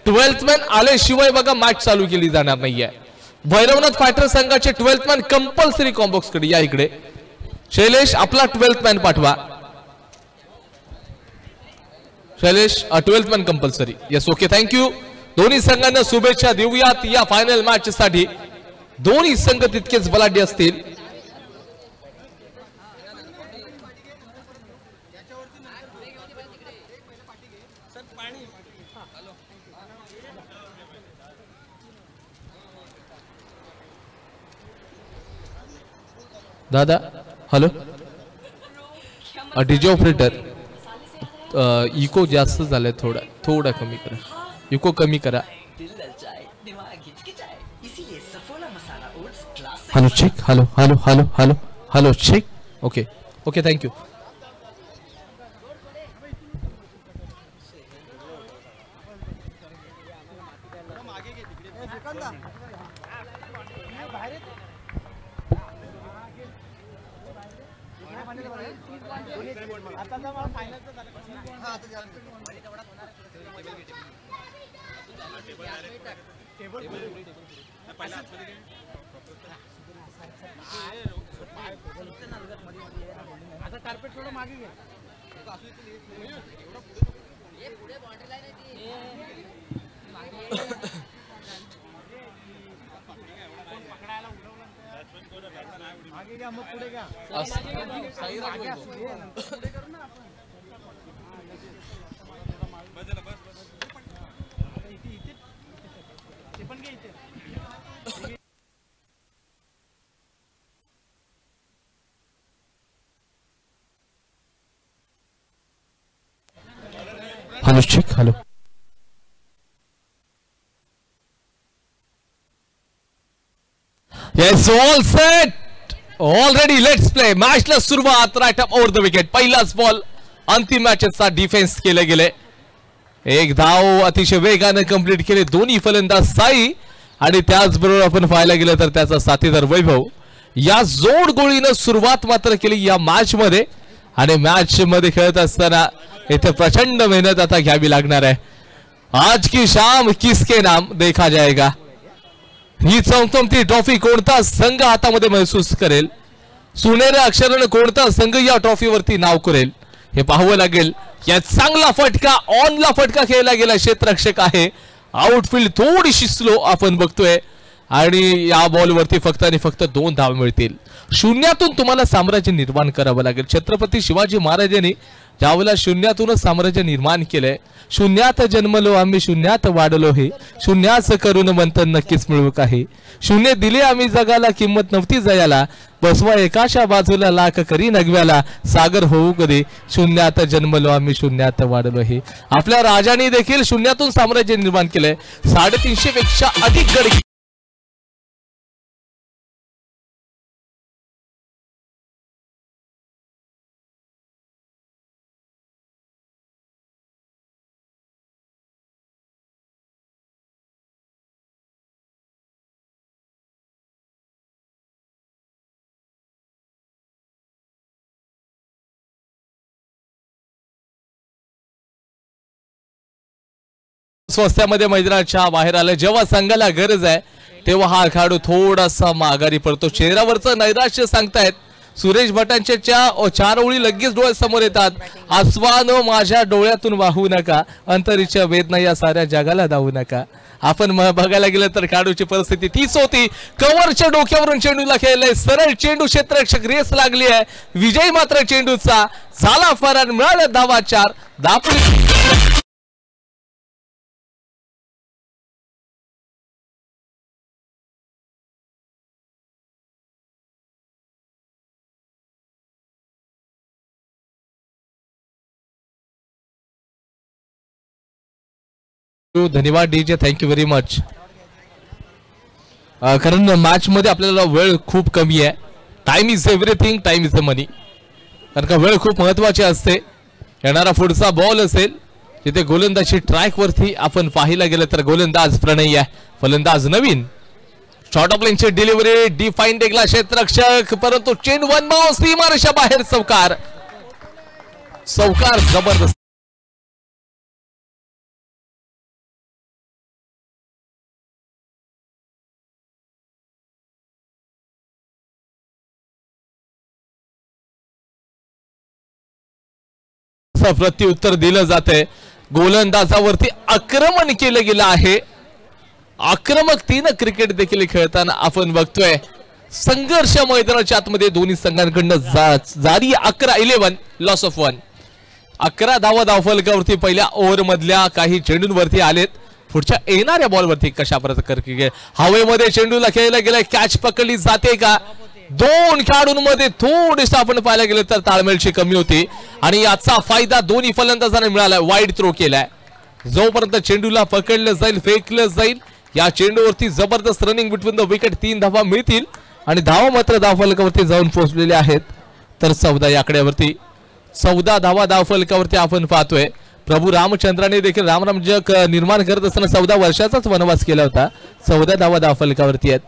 12th man आल्याशिवाय बघा match चालू केली जाणार नाहीये। भैरवनाथ फायटर संघाचे 12th मॅन कंपल्सरी कॉम्बॉक्स कडे या। इकडे शैलेश आपला 12th मॅन पाठवा। Shailesh 12th man compulsory. Yes okay thank you. दोन्ही संघांना शुभेच्छा देऊयात या फायनल मॅच साठी। दोन्ही संघ तितकेच बलाढ्य असतील। दादा हॅलो डीजे ऑपरेटर इको जास्त झालाय थोड़ा कमी करा। इको कमी करा। Hello check hello hello hello hello hello check okay okay thank you. Hello check hello yes all set already let's play. मॅचला सुरुवात right up over the wicket. पहिलाच बॉल अंतिम मॅचचा डिफेन्स केले गेले। एक धाव अतिशय वेगाने कंप्लीट केले दोन्ही फलंदाज साई आणि त्याचबरोबर आपण पाहायला गेलं तर त्याचा साथीदार वैभव। या जोड गोळीने सुरुवात मात्र केली या मॅच मध्ये आणि मॅच मध्ये खेळत असताना इथे प्रचंड मेहनत आता घ्यावी लागणार आहे। आज की शाम किसके नाम देखा जाएगा। ही चमचमती ट्रॉफी कोणता संघ हातामध्ये महसूस करेल, सुनेरी अक्षराने कोणता संघ या ट्रॉफीवरती नाव करेल हे पाहावं लागेल। या चांगला फटका ऑनला फटका खेळला गेला। क्षेत्ररक्षक आहे। आउटफील्ड थोडीशी स्लो आपण बघतोय आणि या बॉलवरती फक्त आणि फक्त 2 धाव मिळतील। शून्यातून तुम्हाला साम्राज्य निर्माण करावं लागेल। छत्रपती शिवाजी महाराजांनी ज्यावेळेला शून्यातूनच साम्राज्य निर्माण केलंय, शून्यात जन्मलो आम्ही शून्यात वाढलो हे, शून्याच करून मंथन नक्कीच मिळू काही, शून्य दिले आम्ही जगाला किंमत नव्हती जयाला, बसवा एकाच्या बाजूला लाख करी नगव्याला, सागर होऊ कधी शून्यात जन्मलो आम्ही शून्यात वाढलो हे। आपल्या राजांनी देखील शून्यातून साम्राज्य निर्माण केलंय। 350 पेक्षा अधिक गड स्वस्त्यामध्ये मैदानाच्या बाहेर आले। जेव्हा संघाला गरज आहे तेव्हा हा खेळाडू थोडासा माघारी पडतो। चेहऱ्यावरचं नैराश्य सांगतायत सुरेश भटांच्या 4 ओळी लगेच डोळ्यासमोर येतात। आसवानो माझ्या डोळ्यातून वाहू नका, अंतरीच्या वेदना या साऱ्या जगाला दावू नका। आपण बघायला गेलं तर खेळाडूची परिस्थिती तीच होती। कव्हरच्या डोक्यावरून चेंडूला खेळले, सरळ चेंडू क्षेत्ररक्षक रेस लागली आहे। विजय मात्र चेंडूचा झाला फरार, मिळाला धावा 4 दापोली। धन्यवाद डीजे, थँक्यू व्हेरी मच। कारण मॅच मध्ये आपल्याला वेळ खूप कमी आहे। Time is everything, time is the money. कारण का वेळ खूप महत्त्वाची असते। येणारा पुढचा बॉल असेल तिथे गोलंदाजी ट्रॅक वरती आपण पाहायला गेलं तर गोलंदाज प्रणय आहे, फलंदाज नवीन। शॉर्ट ऑफ लेनची डिलिव्हरी डिफाईन टेकला क्षेत्ररक्षक, परंतु चेंडू वन बाउंस सीमारेषा बाहेर। चौकार जबरदस्त। धावांचं प्रत्युत्तर दिलं जातंय. गोलंदाजावरती आक्रमण केलं गेलं आहे. आक्रमक 3 क्रिकेट देखील खेळताना आपण बघतोय. संघर्ष मैदानाच्या आतमध्ये दोन्ही संघांकडनं जारी 11 लॉस ऑफ 1. 11 धावा धावफलकावरती पहिल्या ओव्हर मधल्या काही चेंडूंवरती आलेत. पुढच्या येणाऱ्या बॉलवरती कशा प्रकारे हवेमध्ये चेंडूला खेळला गेलाय. कॅच पकडली जाते का? 2 खेळाडूंमध्ये थोडीसं आपण पाहायला गेलं तर ताळमेळची कमी होती आणि याचा फायदा दोन्ही फलंदाजांना मिळाला. वाईड थ्रो केलाय. जोपर्यंत चेंडूला पकडलं जाईल, फेकलं जाईल, या चेंडूवरती जबरदस्त रनिंग बिटवीन द विकेट 3 धावा मिळतील आणि धावा मात्र धावफलकावरती जाऊन पोहोचलेले आहेत. तर 14 या आकड्यावरती 14 धावा धावफलकावरती आपण पाहतोय. प्रभू रामचंद्राने देखील रामराम जग निर्माण करत असताना 14 वर्षाचाच वनवास केला होता. 14 धावा धावफलकावरती आहेत.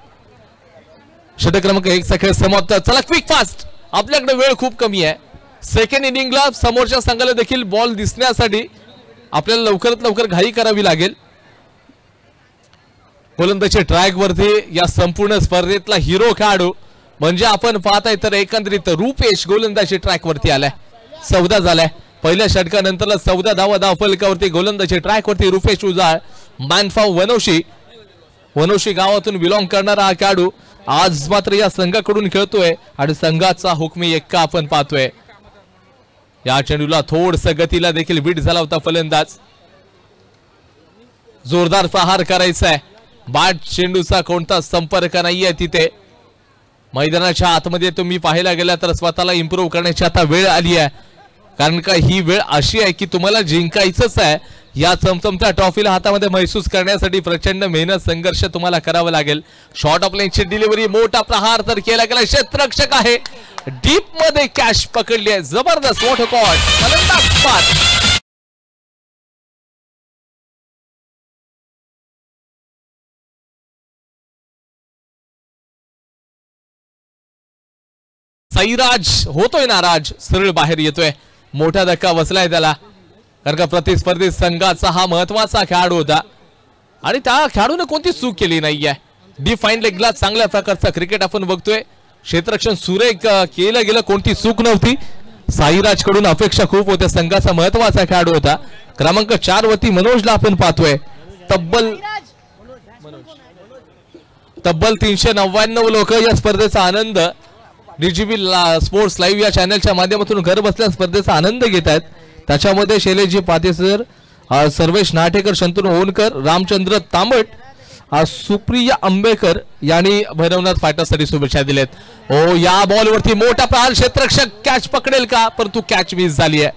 षटक क्रमांक 1 चा खेळ समाप्त. चला क्विक फास्ट, आपल्याकडे वेळ खूप कमी आहे. सेकंड इनिंगला समोरच्या संघाला देखील बॉल दिसण्यासाठी आपल्याला लवकरात लवकर घाई करावी लागेल. गोलंदाजी ट्रॅक वरती या संपूर्ण स्पर्धेतला हिरो खेळाडू म्हणजे आपण पाहताय तर एकंदरीत रुपेश गोलंदाजी ट्रॅक वरती आलाय. 14 झालाय. पहिल्या षटकानंतरला 14 धावा धावफलकावरती गोलंदाजी ट्रॅक वरती रुपेश उजाळ. मॅनफॉर्म वनोशी गावातून बिलॉंग करणारा हा खेळाडू आज मात्र या संघाकडून खेळतोय आणि संघाचा हुकमी एक्का आपण पाहतोय. या चेंडूला थोडस गतीला देखील बीट झाला होता फलंदाज. जोरदार प्रहार करायचा आहे. बॅट चेंडूचा कोणता संपर्क नाहीये तिथे. मैदानाच्या आतमध्ये तुम्ही पाहायला गेला तर स्वतःला इम्प्रूव्ह करण्याची आता वेळ आली आहे. कारण का ही वेळ अशी आहे की तुम्हाला जिंकायचंच आहे. या चमचमत्या ट्रॉफीला हातामध्ये महसूस करण्यासाठी प्रचंड मेहनत संघर्ष तुम्हाला करावा लागेल. शॉर्ट ऑफ लाईनची डिलिव्हरी, मोठा प्रहार तर केला गेला. क्षेत्ररक्षक आहे, डीप मध्ये कॅच पकडली आहे. जबरदस्त मोठं कॉट, फलंदाज बाद. साईराज होतोय नाराज, सरळ बाहेर येतोय. मोठा धक्का बसलाय त्याला. कारण का प्रतिस्पर्धी संघाचा हा महत्वाचा खेळाडू होता आणि त्या खेळाडूने कोणती चूक केली नाहीये. डिफाईन लेगला चांगल्या प्रकारचा क्रिकेट आपण बघतोय. क्षेत्ररक्षण सुरेख केलं गेलं, कोणती चूक नव्हती. साईराज कडून अपेक्षा खूप होत्या. संघाचा महत्वाचा खेळाडू होता. क्रमांक 4 वरती मनोजला आपण पाहतोय. तब्बल 399 लोक या स्पर्धेचा आनंद डीजीबी स्पोर्ट्स लाईव्ह या चॅनलच्या माध्यमातून घर बसल्या स्पर्धेचा आनंद घेत आहेत. त्याच्यामध्ये शैलेशजी पातेसर, सर्वेश नाटेकर, शंतनू ओनकर, रामचंद्र तांबट, सुप्रिया आंबेकर यांनी भैरवनाथ फायटर्ससाठी शुभेच्छा दिलेत. ओ या बॉलवरती मोठा प्रहार. क्षेत्ररक्षक कॅच पकडेल का? परंतु कॅच मिस झाली आहे.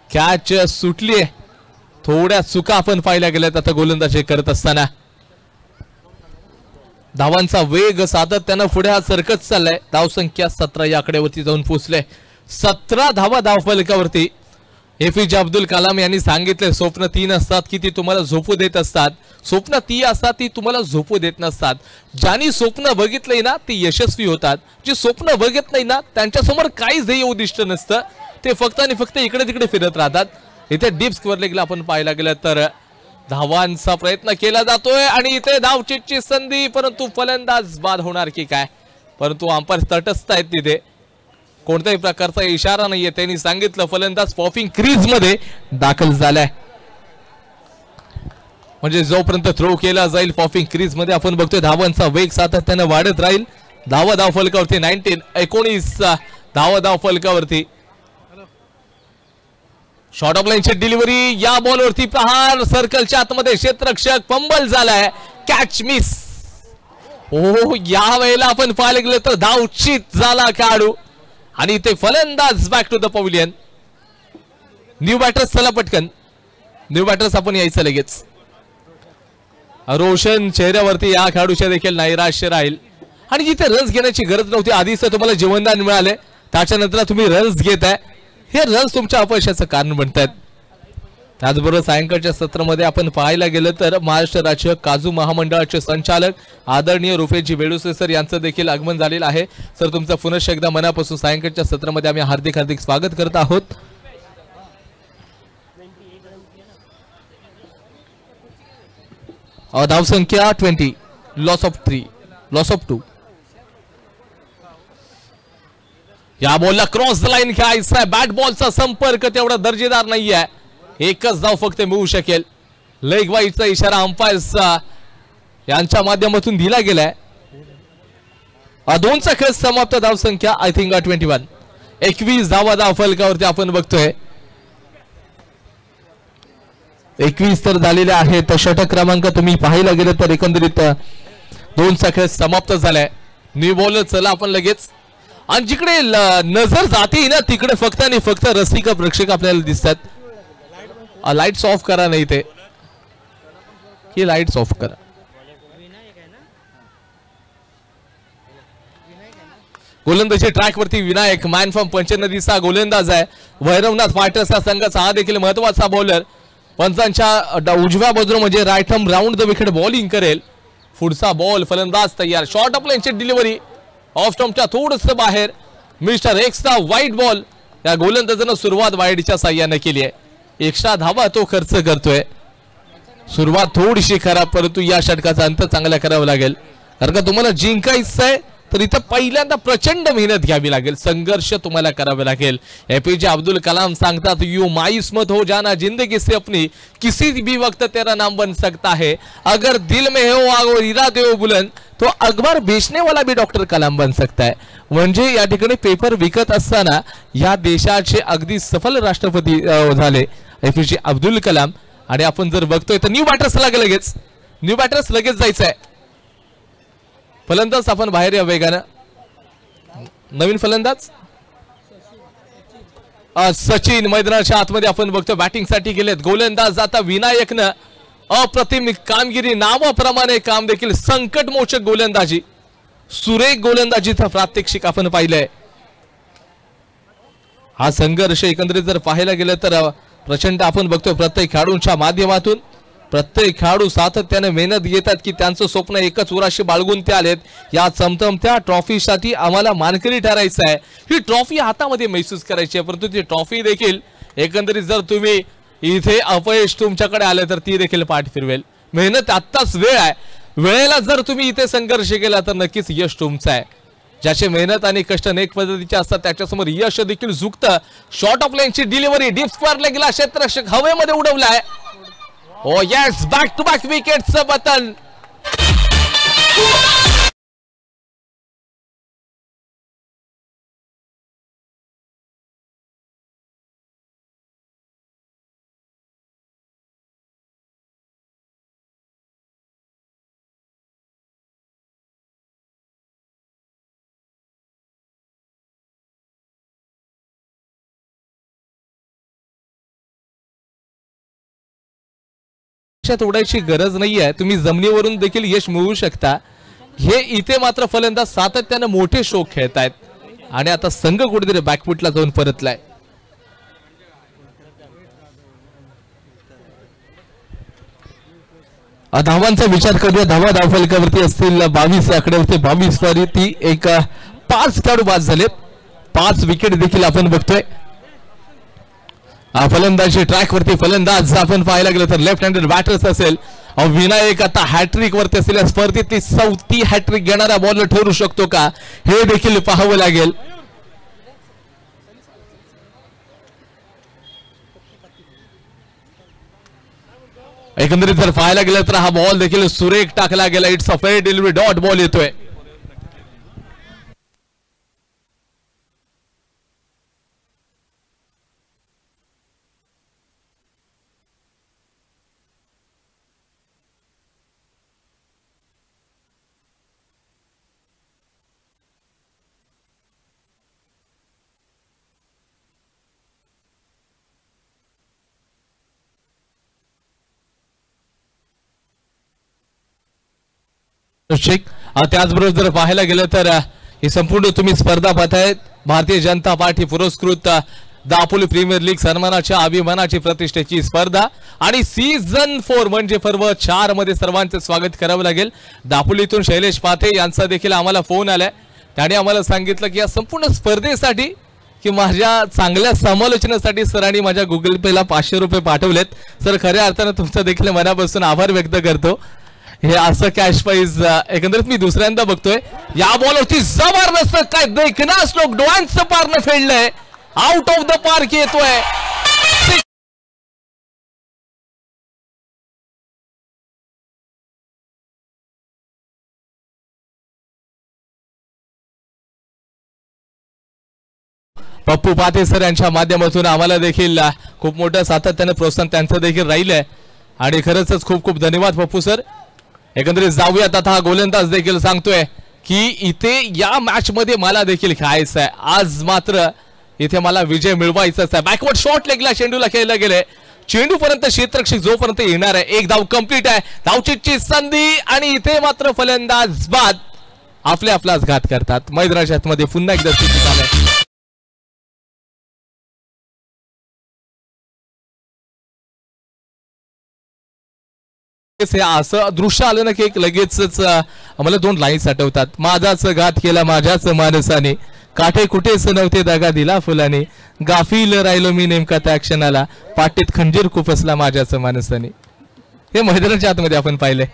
कॅच सुटली आहे. थोड्या चुका आपण पाहिल्या गेल्यात आता गोलंदाजी करत असताना. धावांचा वेग सातत्यानं पुढे हा सरकत चाललाय. धावसंख्या 17 या आकड्यावरती जाऊन पोहोचले. 17 धावा धावफलकावरती. एपीजे अब्दुल कलाम यांनी सांगितले स्वप्न 3 असतात की ती तुम्हाला झोपू देत असतात. स्वप्न ती असतात ती तुम्हाला झोपू देत नसतात. ज्यांनी स्वप्न बघितलंय ना ते यशस्वी होतात. जे स्वप्न बघत नाही ना त्यांच्यासमोर काहीच ध्येय उद्दिष्ट नसतं. ते फक्त आणि फक्त इकडे तिकडे फिरत राहतात. इथे डीप स्क्वेअर लेगला आपण पाहायला गेलं तर धावांचा प्रयत्न केला जातोय आणि इथे धावचीची संधी, परंतु फलंदाज बाद होणार की काय? परंतु अंपायर तटस्थ आहेत. तिथे कोणत्याही प्रकारचा इशारा नाहीये. त्यांनी सांगितलं फलंदाज पॉपिंग क्रीज मध्ये दाखल झालाय. म्हणजे जोपर्यंत थ्रो केला जाईल पॉपिंग क्रीज मध्ये आपण बघतोय धावांचा वेग सातत्याने वाढत राहील. धावा धावफलकावरती 19 धावा धावफलकावरती. शॉर्ट ऑफ लाईनची डिलिव्हरी, या बॉलवरती प्रहार, सर्कलच्या आतमध्ये क्षेत्ररक्षक फंबल झालाय. Catch miss. ओ या वेळेला आपण पाहायला गेलं तर धावचित झाला खेळाडू आणि ते फलंदाज back to the pavilion. New batters चला पटकन. न्यू बॅटर्स आपण यायचं लगेच. रोशन चेहऱ्यावरती या खेळाडूच्या देखील नैराश्य राहील आणि जिथे रन्स घेण्याची गरज नव्हती आधीच तुम्हाला जीवनदान मिळाले, त्याच्यानंतर तुम्ही रन्स घेताय. हे रन्स तुमच्या अपयशाचं कारण बनतात. त्याचबरोबर सायंकाळच्या सत्रामध्ये आपण पाहायला गेलं तर महाराष्ट्र राज्य काजू महामंडळाचे संचालक आदरणीय रुपेशजी बेडुसे सर यांचं देखील आगमन झालेलं आहे. सर तुमचं पुनश्च एकदा मनापासून सायंकाळच्या सत्रामध्ये आम्ही हार्दिक हार्दिक स्वागत करत आहोत. धावसंख्या 20, लॉस ऑफ 3, लॉस ऑफ 2. या बॉलला क्रॉस द लाईन खेळायचा आहे. बॅट बॉलचा संपर्क तेवढा दर्जेदार नाहीये. एकच धाव फक्त मिळू शकेल. लेग वाईडचा इशारा अंपायर्सचा यांच्या माध्यमातून दिला गेलाय. 2चा खेळ समाप्त. धावसंख्या आय थिंक 21. 21 धावा धाव फलकावरती आपण बघतोय. 21 तर झालेले आहेत. षटक क्रमांक तुम्ही पाहायला गेलं तर एकंदरीत 2चा खेळ समाप्त झालाय. न्यू बॉलर चला आपण लगेच. आणि जिकडे नजर जाते ना तिकडे फक्त आणि फक्त रसिक प्रेक्षक आपल्याला दिसतात. लाईट्स ऑफ करा. नाही ते की लाईट्स ऑफ करा. गोलंदाजी ट्रॅक वरती विनायक मॅन फ्रॉम पंचनदीचा गोलंदाज आहे. भैरवनाथ फायटर्सचा संघाचा हा देखील महत्वाचा बॉलर. पंचांच्या उजव्या बाजूला म्हणजे right arm round the wicket bowling करेल. पुढचा बॉल फलंदाज तयार. शॉर्ट ऑफ लाईनची डिलिव्हरी ऑफ स्टंपच्या थोडंसं बाहेर. मिस्टर एक्सचा वाईट बॉल. या गोलंदाजानं सुरुवात वाईडच्या साह्याने केली आहे. एक्स्ट्रा धावा तो खर्च करतोय. सुरुवात थोडीशी खराब परंतु या षटकाचा अंत चांगला करावा लागेल. कारण का तुम्हाला जिंकायचं आहे तर इथं पहिल्यांदा प्रचंड मेहनत घ्यावी लागेल. संघर्ष तुम्हाला करावे लागेल. एपीजे अब्दुल कलाम सांगतात यू मायूस मत हो जाना जिंदगी से अपनी किसी भी वक्त तेरा नाम बन सकता है. अगर दिल में हो आग और इरादे हो बुलंद तो अखबार बेचने वाला भी डॉक्टर कलाम बन सकता है. म्हणजे या ठिकाणी पेपर विकत असताना या देशाचे अगदी सफल राष्ट्रपती झाले एपीजे अब्दुल कलाम. आणि आपण जर बघतोय तर न्यू बॅटर्स लगेच जायचं आहे. फलंदाज आपण बाहेर या वेगानं. नवीन फलंदाज सचिन मैदानाच्या आतमध्ये आपण बघतो बॅटिंग साठी गेलेत. गोलंदाज आता विनायकनं अप्रतिम कामगिरी नावाप्रमाणे काम देखील संकटमोचक गोलंदाजी सुरेख गोलंदाजीचा प्रात्यक्षिक आपण पाहिलंय. हा संघर्ष एकंदरीत जर पाहायला गेलं तर प्रचंड आपण बघतोय. प्रत्येक खेळाडूंच्या माध्यमातून प्रत्येक खेळाडू सातत्याने मेहनत घेतात की त्यांचं स्वप्न एकच उराशी बाळगून ते आलेत. या चमचमत्या ट्रॉफीसाठी आम्हाला मानकरी ठरायचं आहे. ही ट्रॉफी हातामध्ये महसूस करायची आहे. परंतु ती ट्रॉफी देखील एकंदरीत जर तुम्ही इथे अपयश तुमच्याकडे आले तर ती देखील पाठ फिरवेल. मेहनत आत्ताच वेळ आहे. वेळेला जर तुम्ही इथे संघर्ष केला तर नक्कीच यश तुमचं आहे. ज्याचे मेहनत आणि कष्ट अनेक पद्धतीचे असतात त्याच्यासमोर यश देखील झुकतं. शॉर्ट ऑफ लाईनची डिलिव्हरी डीप स्क्वेअरला गेला. क्षेत्ररक्षक हवेमध्ये उडवलाय. Oh yes, back to back wickets बटन. उडायची गरज नाहीये. तुम्ही जमिनीवरून देखील यश मिळवू शकता. हे इथे मात्र फलंदाज सातत्याने मोठे शोक खेळतायत आणि आता संघ कुठेतरी बॅकफुटला जाऊन परतलाय. धावांचा विचार करूया. धावा धावफलकावरती असतील 22 आकड्यावरती 22 वारी ती एक 5 खेळाडू बाद झाले. 5 विकेट देखील आपण बघतोय. फलंदाजी ट्रॅक वरती फलंदाज आपण पाहायला गेलं तर लेफ्ट हँडेड बॅटर्स असेल. विनायक आता हॅट्रिक वरती असलेल्या स्पर्धेतली 4थी हॅट्रिक घेणारा बॉलर ठरू शकतो का हे देखील पाहावं लागेल. एकंदरीत जर पाहायला गेलं तर हा बॉल देखील सुरेख टाकला गेला. It's a fair delivery. Dot ball येतोय. त्याचबरोबर जर पाहायला गेलं तर ही संपूर्ण तुम्ही स्पर्धा पाहतायत भारतीय जनता पार्टी पुरस्कृत दापोली प्रीमियर लीग सन्मानाच्या अभिमानाची प्रतिष्ठेची स्पर्धा आणि सीझन 4 म्हणजे पर्व 4 मध्ये सर्वांचे स्वागत करावं लागेल. दापोलीतून शैलेश पाथे यांचा देखील आम्हाला फोन आलाय. त्याने आम्हाला सांगितलं की या संपूर्ण स्पर्धेसाठी की माझ्या चांगल्या समालोचनेसाठी सरांनी माझ्या गुगल पेला 500 रुपये पाठवलेत. सर खऱ्या अर्थानं तुमचा देखील मनापासून आभार व्यक्त करतो. हे असं कॅश प्राइज एकंदरीत मी दुसऱ्यांदा बघतोय. या बॉलवरती जबरदस्त काय देखना स्ट्रोक डोळ्यांचं पारनं फेडलंय. आउट ऑफ द पार्क येतोय. पप्पू पाटे सर यांच्या माध्यमातून आम्हाला देखील खूप मोठं सातत्याने प्रोत्साहन त्यांचं देखील राहिलंय आणि खरंच खूप खूप धन्यवाद पप्पू सर. एकंदरीत जाऊयात आता. गोलंदाज देखील सांगतोय की इथे या मॅच मध्ये मला देखील खेळायचं आहे. आज मात्र इथे मला विजय मिळवायचाच आहे. बॅकवर्ड शॉट लेगला चेंडूला खेळलं गेले. चेंडू पर्यंत क्षेत्ररक्षक जोपर्यंत येणार आहे. एक धाव कंप्लीट आहे. धावचीची संधी आणि इथे मात्र फलंदाज बाद आपलाच घात करतात. मैदानाच्या आतमध्ये पुन्हा एकदा स्थिती झालंय. असं दृश्य आलं ना की एक लगेचच आम्हाला 2 लाईन्स आठवतात. माझाच घात केला माझ्याच माणसाने, काठे कुठेच नव्हते दगा दिला फुलाने, गाफील राहिलो मी नेमका त्या क्षणाला, पाटीत खंजीर खुपसला माझ्याच माणसाने. हे मैदानाच्या आतमध्ये आपण पाहिले.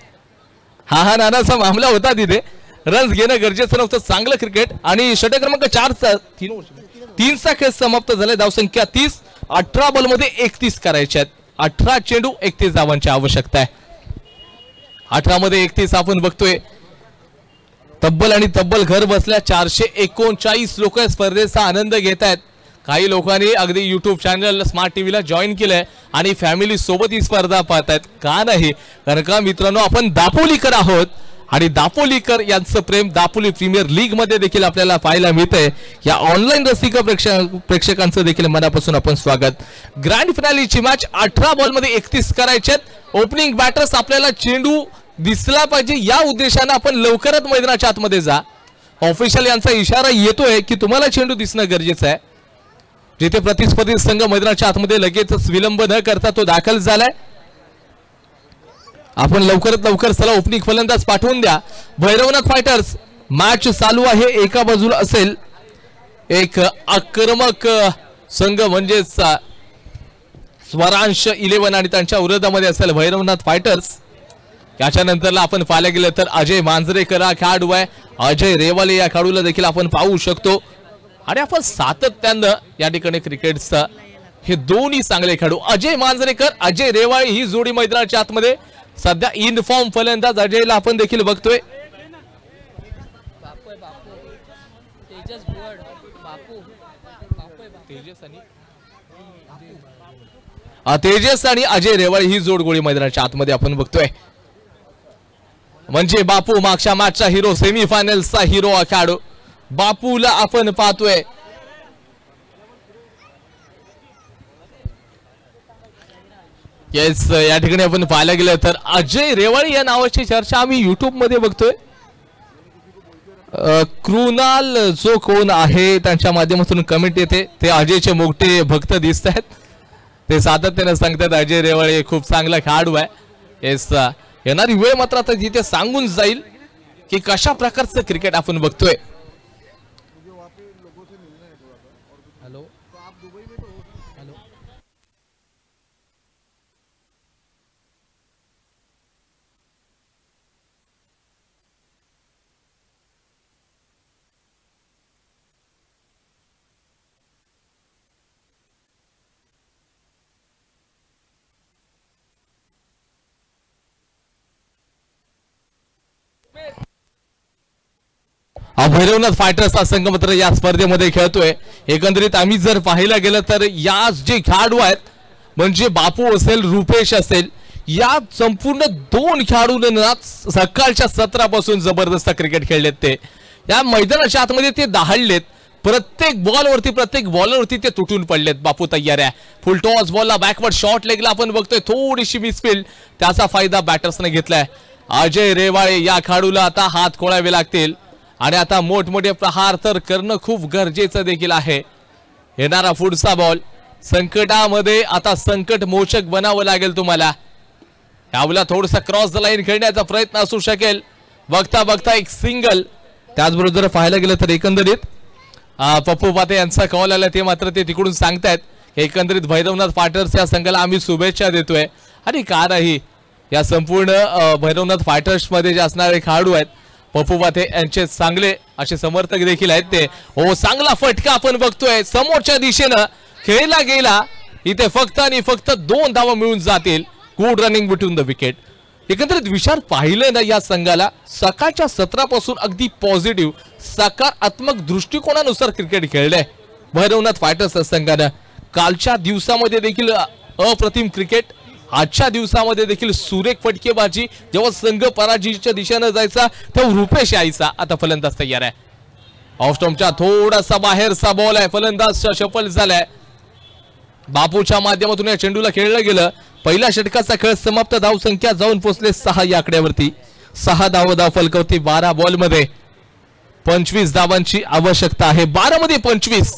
हा नानासा मामला होता तिथे. रन्स घेणं गरजेचं नव्हतं. चांगलं क्रिकेट आणि षटक क्रमांक 4चा खेळ समाप्त झालाय. धावसंख्या 30. 18 बॉलमध्ये 31 करायच्या आहेत. 18 चेंडू 31 धावांची आवश्यकता आहे. 18 मध्ये 31 आपण बघतोय. तब्बल घर बसल्या 439 लोक स्पर्धेचा आनंद घेत आहेत. काही लोकांनी अगदी युट्यूब चॅनल स्मार्ट टीव्हीला जॉईन केलंय आणि फॅमिली सोबत ही स्पर्धा पाहतायत. का नाही, कारण का मित्रांनो आपण दापोलीकर आहोत आणि दापोलीकर यांचं प्रेम दापोली प्रीमियर लीग मध्ये देखील आपल्याला पाहायला मिळतंय. या ऑनलाईन रसिक प्रेक्षकांचं देखील मनापासून आपण स्वागत. ग्रँड फिनालीची मॅच 18 बॉलमध्ये 31 करायच्यात. ओपनिंग बॅटर्स आपल्याला चेंडू दिसला पाहिजे या उद्देशाने आपण लवकरच मैदानाच्या आतमध्ये जा. ऑफिशियल यांचा इशारा येतोय की तुम्हाला चेंडू दिसणं गरजेचं आहे. जिथे प्रतिस्पर्धी संघ मैदानाच्या आतमध्ये लगेचच विलंब न करता तो दाखल झालाय. आपण लवकरात लवकर चला ओपनिंग फलंदाज पाठवून द्या. भैरवनाथ फायटर्स मॅच चालू आहे. एका बाजूला असेल एक आक्रमक संघ म्हणजेच स्वरांश 11 आणि त्यांच्या विरोधामध्ये असेल भैरवनाथ फायटर्स. याच्यानंतरला आपण पाहायला गेलं तर अजय मांजरेकर हा खेळाडू आहे. अजय रेवाले या खेळाडूला देखील आपण पाहू शकतो आणि आपण सातत्यानं या ठिकाणी क्रिकेटचं हे दोन्ही चांगले खेळाडू अजय मांजरेकर अजय रेवाळे ही जोडी मैदानाच्या आतमध्ये सध्या इन फॉर्म फलंदाज अजयला आपण देखील बघतोय. तेजस आणि अजय रेवाळे ही जोड गोळी मैदानाच्या आतमध्ये आपण बघतोय. म्हणजे बापू मागच्या मॅचचा हिरो, सेमीफायनलचा हिरो खेळाडू बापूला आपण पाहतोय. येस, या ठिकाणी आपण पाहायला गेलं तर अजय रेवाळे या नावाची चर्चा आम्ही युट्यूब मध्ये बघतोय. कृणाल जो कोण आहे त्यांच्या माध्यमातून कमेंट येते ते अजयचे मोठे भक्त दिसत आहेत. ते सातत्याने सांगतात अजय रेवाळे खूप चांगला खेळाडू आहे. येस, येणारी वेळ मात्र आता जिथे सांगून जाईल की कशा प्रकारचं क्रिकेट आपण बघतोय. भैरवनाथ फायटर्स हा संघ मात्र या स्पर्धेमध्ये खेळतोय. एकंदरीत आम्ही जर पाहायला गेलं तर या जे खेळाडू आहेत म्हणजे बापू असेल रुपेश असेल या संपूर्ण 2 खेळाडूंना सकाळच्या सत्रापासून जबरदस्त क्रिकेट खेळलेत. ते या मैदानाच्या आतमध्ये ते दहाडलेत. प्रत्येक बॉलवरती ते तुटून पडलेत. बापू तयार आहे. फुल टॉस बॉलला बॅकवर्ड शॉट लेगला आपण बघतोय थोडीशी मिसफील्ड, त्याचा फायदा बॅटर्सने घेतलाय. अजय रेवाळे या खेळाडूला आता हात खोळावे लागतील आणि आता मोठमोठे प्रहार तर करणं खूप गरजेचं देखील आहे. येणारा पुढचा बॉल संकटामध्ये आता संकट मोचक बनावं लागेल तुम्हाला. यावेळेला थोडासा क्रॉस द लाईन खेळण्याचा प्रयत्न असू शकेल. बघता बघता एक सिंगल. त्याचबरोबर जर पाहायला गेलं तर एकंदरीत पप्पू पाटे यांचा कॉल आला ते मात्र ते तिकडून सांगतायत एकंदरीत भैरवनाथ फायटर्स या संघाला आम्ही शुभेच्छा देतोय. आणि का नाही, या संपूर्ण भैरवनाथ फायटर्स मध्ये जे असणारे खेळाडू आहेत पप्पू पाथे यांचे चांगले असे समर्थक देखील आहेत ते. हो, चांगला फटका आपण बघतोय समोरच्या दिशेनं खेळला गेला. इथे फक्त आणि फक्त 2 धावा मिळून जातील. Good running between the wicket. एकंदरीत विचार पाहिलं ना या संघाला सकाळच्या सत्रापासून अगदी पॉझिटिव्ह सकारात्मक दृष्टिकोनानुसार क्रिकेट खेळलंय भैरवनाथ फायटर्स संघानं. कालच्या दिवसामध्ये देखील अप्रतिम क्रिकेट, आजच्या दिवसामध्ये देखील सुरेख फटकेबाजी. जेव्हा संघ पराजयाच्या दिशेनं जायचा तेव्हा रुपेश यायचा. आता फलंदाज तयार आहे. ऑफ स्टंपच्या थोडासा बाहेरचा बॉल आहे. फलंदाज सफल झालाय. बापूच्या माध्यमातून या चेंडूला खेळलं गेलं. पहिल्या षटकाचा खेळ समाप्त. धावसंख्या जाऊन पोहोचले 6 या आकड्यावरती. 6 धाव फलकावरती 12 बॉल मध्ये 25 धावांची आवश्यकता आहे. 12 मध्ये 25.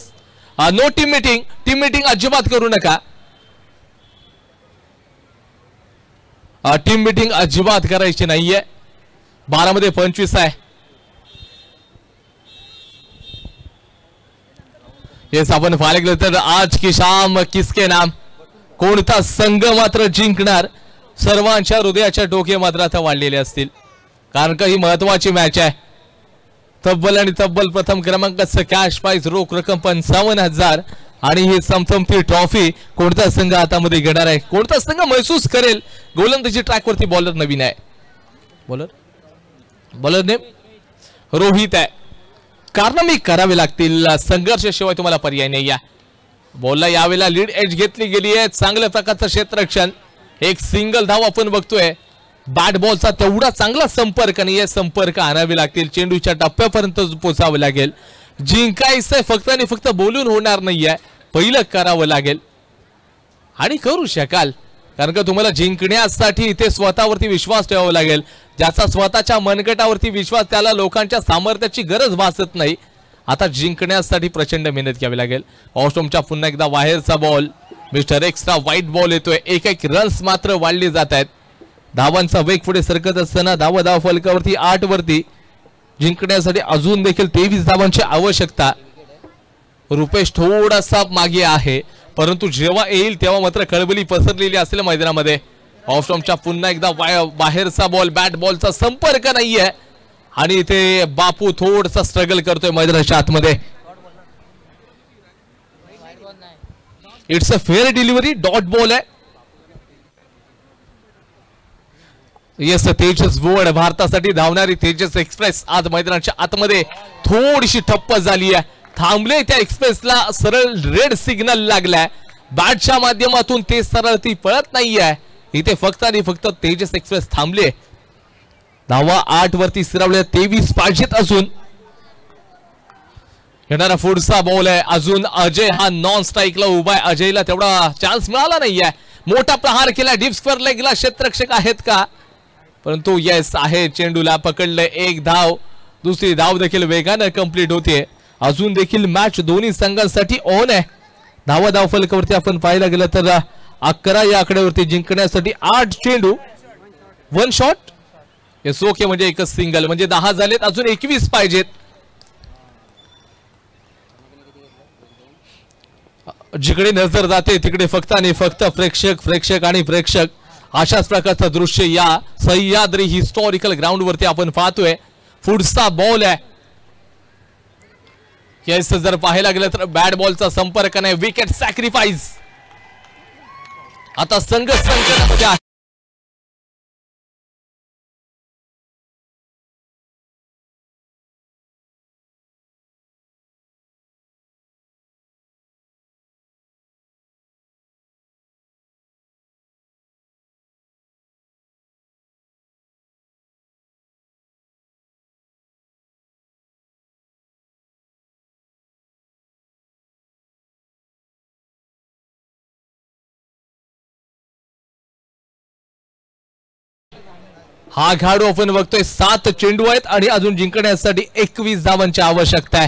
No team meeting. Team meeting अजिबात करू नका. टीम मीटिंग अजिबात करायची नाहीये. 12 मध्ये 25 आहे. येस, आपण पाहायला गेलं तर आज की शाम किसके नाम, कोणता संघ मात्र जिंकणार, सर्वांच्या हृदयाच्या डोके मात्र आता वाढलेले असतील. कारण का ही महत्वाची मॅच आहे. तब्बल आणि तब्बल प्रथम क्रमांकाचं कॅश प्राइज रोख रक्कम 55,000 आणि ही समसमती ट्रॉफी कोणता संघ हातामध्ये घेणार आहे, कोणता संघ महसूस करेल. गोलंदाजी ट्रॅकवरती बॉलर नवीन आहे. बॉलर नेम रोहित आहे. कारनामे करावे लागतील. संघर्षाशिवाय तुम्हाला पर्याय नाही आहे. बॉलला यावेळेला लीड एज घेतली गेली आहे. चांगल्या प्रकारचं क्षेत्ररक्षण. एक सिंगल धाव आपण बघतोय. बॅट बॉलचा तेवढा चांगला संपर्क नाहीये. संपर्क आणावे लागतील. चेंडूच्या टप्प्यापर्यंत पोहोचावं लागेल. जिंकायचंय फक्त आणि फक्त बोलून होणार नाहीये. पहिलं करावं लागेल आणि करू शकाल. कारण का तुम्हाला जिंकण्यासाठी इथे स्वतःवरती विश्वास ठेवावा लागेल. ज्याचा स्वतःच्या मनगटावरती विश्वास त्याला लोकांच्या सामर्थ्याची गरज भासत नाही. आता जिंकण्यासाठी प्रचंड मेहनत घ्यावी लागेल. ऑस्ट्रोमच्या पुन्हा एकदा बाहेरचा ball. Mister extra white ball येतोय. एक रन्स मात्र वाढले जात आहेत. धावांचा वेग पुढे सरकत असताना धाव फलकावरती 8 वरती. जिंकण्यासाठी अजून देखील 23 धावांची आवश्यकता. रुपेश थोडासा मागे आहे परंतु जेव्हा येईल तेव्हा मात्र खळबली पसरलेली असेल मैदानामध्ये. ऑफ स्टंपच्या पुन्हा एकदा बाहेरचा बॉल. बॅट बॉलचा संपर्क नाहीये आणि इथे बापू थोडासा स्ट्रगल करतोय मैदानाच्या आतमध्ये. It's a fair delivery. Dot ball आहे. येस, तेजस बोर्ड भारतासाठी धावणारी तेजस एक्सप्रेस आज मैदानाच्या आतमध्ये थोडीशी ठप्प झाली आहे. थांबले त्या एक्सप्रेसला सरळ रेड सिग्नल लागलाय. बॅटच्या माध्यमातून ते सरळ ती पळत नाहीये. इथे फक्त आणि फक्त तेजस एक्सप्रेस थांबले. धावा 8 वरती स्थिरावल्या. 23 पाहिजेत अजून. येणारा पुढचा बॉल आहे. अजून अजय हा नॉन स्ट्राईकला उभा आहे. अजयला तेवढा चान्स मिळाला नाहीये. मोठा प्रहार केला. डीप स्क्वेअर लेगला क्षेत्ररक्षक आहेत का, परंतु येस आहे. चेंडूला पकडले. 1 धाव. दुसरी धाव देखील वेगाने कंप्लीट होते. अजून देखील मॅच दोन्ही संघांसाठी ऑन आहे. धाव फलकावरती आपण पाहायला गेलं तर 11 या आकड्यावरती. जिंकण्यासाठी 8 चेंडू 1 शॉट. येस, ओके, म्हणजे एकच सिंगल म्हणजे 10 झालेत. अजून 21 पाहिजेत. जिकडे नजर जाते तिकडे फक्त आणि फक्त प्रेक्षक आणि प्रेक्षक. अशाच प्रकारचं दृश्य या सह्याद्री हिस्टॉरिकल ग्राउंड वरती आपण पाहतोय. पुढचा बॉल आहे. येस, जर पाहायला गेलं तर बॅट बॉलचा संपर्क नाही. Wicket sacrifice. आता संघ संकटामध्ये आहे. हा खेळाडू आपण बघतोय. 7 चेंडू आहेत आणि अजून जिंकण्यासाठी 21 धावांची आवश्यकता आहे.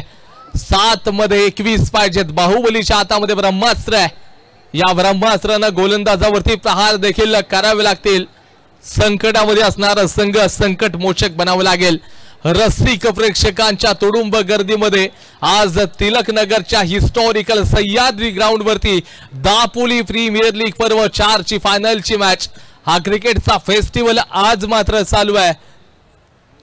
7 मध्ये 21 पाहिजेत. बाहुबलीच्या हातामध्ये ब्रह्मास्त्र आहे. या ब्रह्मास्त्रानं गोलंदाजावरती प्रहार देखील करावे लागतील. संकटामध्ये असणारा संघ संकट मोचक बनावं लागेल. रसिक प्रेक्षकांच्या तुडुंब गर्दीमध्ये आज तिलकनगरच्या हिस्टॉरिकल सह्याद्री ग्राउंड वरती दापोली प्रीमियर लीग पर्व 4 ची फायनलची मॅच हा क्रिकेटचा फेस्टिवल आज मात्र चालू आहे.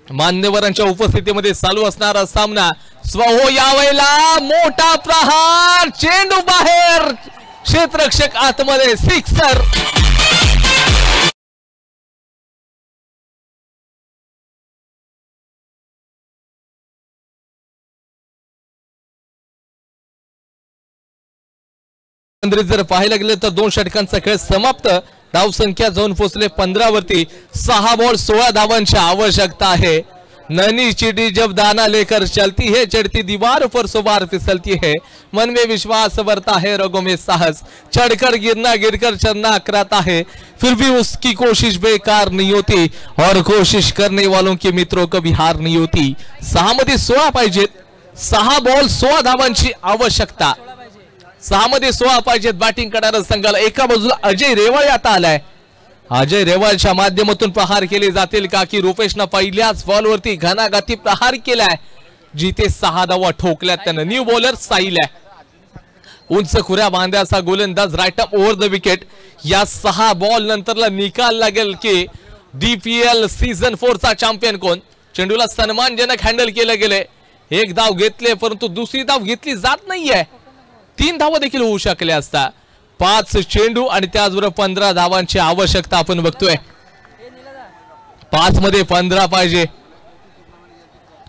मान्यवरांच्या उपस्थितीमध्ये चालू असणारा सामना. स्वहो यावेळेला मोठा प्रहार, चेंडू बाहेर, क्षेत्ररक्षक आतमध्ये, सिक्सर. जर पाहायला गेले तर 2 षटकांचा खेळ समाप्त. धावसंख्या जाऊन पोहोचले 15 वरती. 6 बॉल 16 धावांची आवश्यकता आहे. ननी चिड़ी जब दाना लेकर चलती है, चढ़ती दीवार पर सवार फिसलती है, मन में विश्वास भरता है, रगों में साहस, चढ़कर गिरना गिरकर चलना अकराता है, फिर भी उसकी कोशिश बेकार नहीं होती और कोशिश करने वालों के मित्रों कभी हार नहीं होती. 6 मध्ये 16 पाहिजेत. 6 बॉल 16 धावांची आवश्यकता. 6 मध्ये 16 पाहिजेत बॅटिंग करणाऱ्या संघाला. एका बाजूला अजय रेवाळे आता आलाय. अजय रेवाळच्या माध्यमातून प्रहार केले जातील का, की रुपेशनं पहिल्याच बॉलवरती घणाघाती प्रहार केलाय, जिथे 6 धावा ठोकल्यात त्यानं. न्यू बॉलर साहिल आहे. उंच खुऱ्या बांध्याचा गोलंदाज, right up over the wicket. या 6 बॉल नंतरला निकाल लागेल की DPL सीझन 4 चा चॅम्पियन कोण. चेंडूला सन्मानजनक हँडल केले गेले. 1 धाव घेतले, परंतु दुसरी धाव घेतली जात नाहीये. 3 धावा देखील होऊ शकल्या असता. 5 चेंडू आणि त्याचबरोबर 15 धावांची आवश्यकता आपण बघतोय. 5 मध्ये 15 पाहिजे.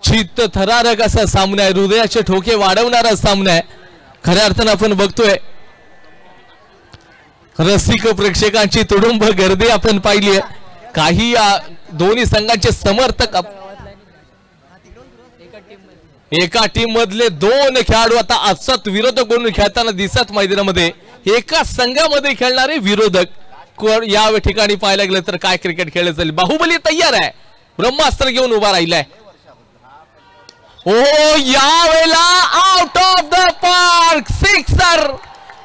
चित्त थरारक असा सामना आहे. हृदयाचे ठोके वाढवणारा सामना आहे. खऱ्या अर्थानं आपण बघतोय रसिक प्रेक्षकांची तुडुंब गर्दी आपण पाहिली आहे. काही दोन्ही संघांचे समर्थक एका टीम मधले 2 खेळाडू आता असत विरोधक म्हणून खेळताना दिसत मैदानामध्ये. एका संघामध्ये खेळणारे विरोधक या ठिकाणी पाहायला गेलं तर काय क्रिकेट खेळले जाईल. बाहुबली तयार आहे, ब्रह्मास्त्र घेऊन उभा राहिलाय. ओ यावेळेला out of the park, sixer.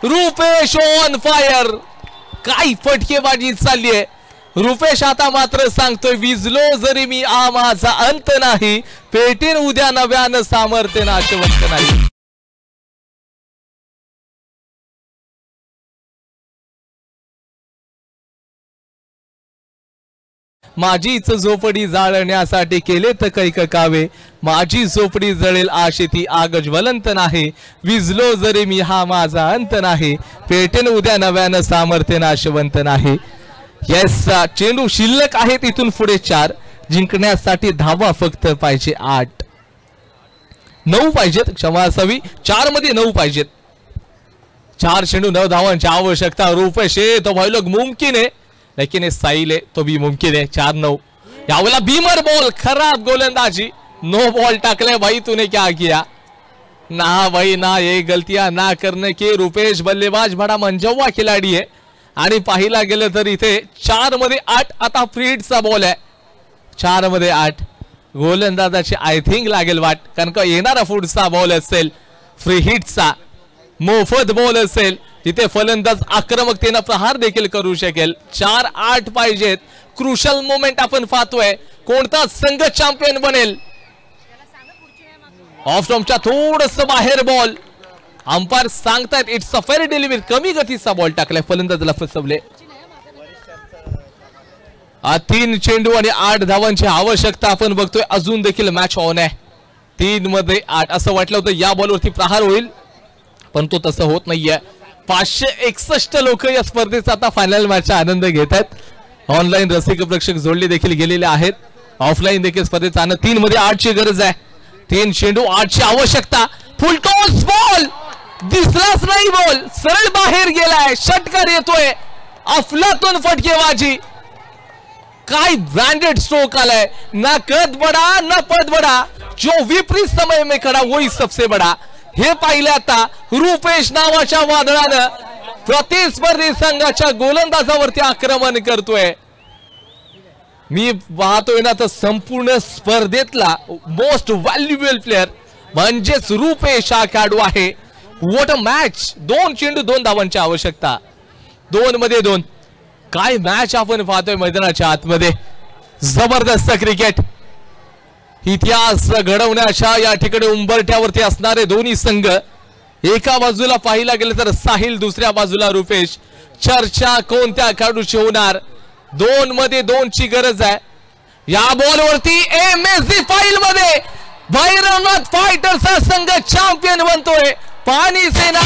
Rupesh on fire. काय फटकेबाजी चालली आहे. रुपेश आता मात्र सांगतोय, विजलो जरी मी माझा अंत नाही, पेटेन उद्या नव्यानं सामर्थ्य नाशवंत नाही. माझीच झोपडी जाळण्यासाठी केले तर कैक कावे, माझी झोपडी जळेल आशेती आग ज्वलंत नाही, विजलो जरी मी माझा अंत नाही, पेटेन उद्या नव्यानं सामर्थ्य नाशवंत नाही. येस, चेंडू शिल्लक आहेत इथून पुढे 4. जिंकण्यासाठी धावा फक्त पाहिजे 8. 9 पाहिजेत, क्षमा असावी. 4 मध्ये 9 पाहिजेत. 4 चेंडू 9 धावांची आवश्यकता. रुपेश तो भाई लोग मुमकिन है, लेकिन ये साहिल है तो भी मुमकिन है. 4-9. यावेळेला बीमर बॉल, खराब गोलंदाजी. नो बॉल टाकले भाई, तूने क्या किया. ना भाई ना, ये गलतियां ना करने के. रुपेश बल्लेबाज बडा मंजव्वा खिलाडी है. आणि पाहिला गेलं तर इथे 4 मध्ये 8. आता फ्री हिटचा बॉल आहे. 4 मध्ये 8. गोलंदाजाची आय थिंक लागेल वाट, कारण का येणारा पुढचा बॉल असेल फ्री हिटचा, मोफत बॉल असेल, तिथे फलंदाज आक्रमकतेने प्रहार देखील करू शकेल. 4-8 पाहिजेत. क्रुशल मोमेंट आपण पाहतोय. कोणता संघ चॅम्पियन बनेल. ऑफ स्टंपच्या थोडस बाहेर बॉल. अंपायर सांगतायत इट्स अ फेअर डिलिव्हरी. कमी गतीचा बॉल टाकलाय, फलंदाजाला फसवले. 3 चेंडू आणि 8 धावांची आवश्यकता आपण बघतोय. अजून देखील मॅच ऑन आहे. 3 मध्ये 8. असं वाटलं होतं या बॉलवरती प्रहार होईल, पण तो तसं होत नाहीये. 561 लोक या स्पर्धेचा आता फायनल मॅचचा आनंद घेत आहेत. ऑनलाईन रसिक प्रेक्षक जोडले देखील गेलेले आहेत. ऑफलाईन देखील स्पर्धेचा आनंद. 3 मध्ये 8 ची गरज आहे. 3 चेंडू 8 ची आवश्यकता. फुल टॉस बॉल, दिसलाच नाही बॉल, सरळ बाहेर गेलाय. षटकार येतोय. अफलातून फटकेबाजी. काय ब्रँडेड स्ट्रोक आलाय. ना कद बडा ना पद बडा, जो विपरीत समय में खडा वही सबसे बडा. हे पाहिले आता रुपेश नावाच्या वादळानं प्रतिस्पर्धी संघाच्या गोलंदाजावरती आक्रमण करतोय. मी पाहतोय ना तर संपूर्ण स्पर्धेतला मोस्ट व्हॅल्युएबल प्लेअर म्हणजेच रुपेश हा खेळाडू आहे. What a match. 2 चेंडू 2 धावांची आवश्यकता. 2 मध्ये 2. काय मॅच आपण पाहतोय मैदानाच्या आतमध्ये. जबरदस्त क्रिकेट. इतिहास घडवण्याच्या या ठिकाणी उंबरठ्यावरती असणारे दोन्ही संघ. एका बाजूला पाहिला गेलं तर साहिल, दुसऱ्या बाजूला रुपेश. चर्चा कोणत्या खेळाडूची होणार. 2 मध्ये 2 ची गरज आहे. या बॉलवरती MSD फाईल मध्ये भैरवनाथ फायटर्सचा संघ चॅम्पियन बनतोय. पाणी सेना